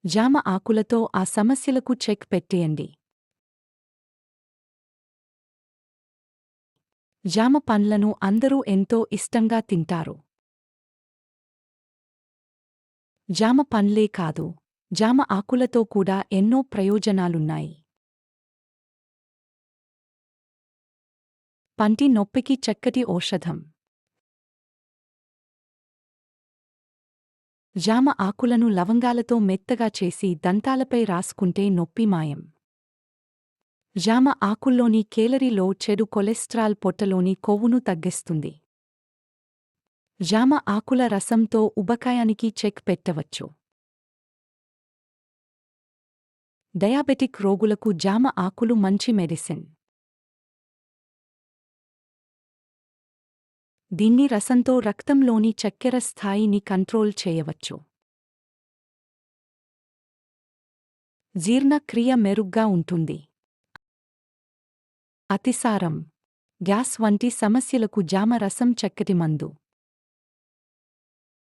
జామ ఆకులతో ఆ సమస్యలకు చెక్ పెట్టేయండి. జామ పండ్లను అందరూ ఎంతో ఇష్టంగా తింటారు. జామ పండ్లే కాదు, జామ ఆకులతో కూడా ఎన్నో ప్రయోజనాలున్నాయి. పంటి నొప్పికి చక్కటి ఔషధం. జామ ఆకులను లవంగాలతో మెత్తగా చేసి దంతాలపై రాసుకుంటే నొప్పి మాయం. జామ ఆకుల్లోని కేలరీలో చెడు కొలెస్ట్రాల్ పొట్టలోని కొవ్వును తగ్గిస్తుంది. జామ ఆకుల రసంతో ఉబకాయానికి చెక్ పెట్టవచ్చు. డయాబెటిక్ రోగులకు జామ ఆకులు మంచి మెడిసిన్. దీన్ని రసంతో రక్తంలోని చక్కెర స్థాయిని కంట్రోల్ చేయవచ్చు. జీర్ణక్రియ మెరుగ్గా ఉంటుంది. అతిసారం, గ్యాస్ వంటి సమస్యలకు జామ రసం చక్కటి మందు.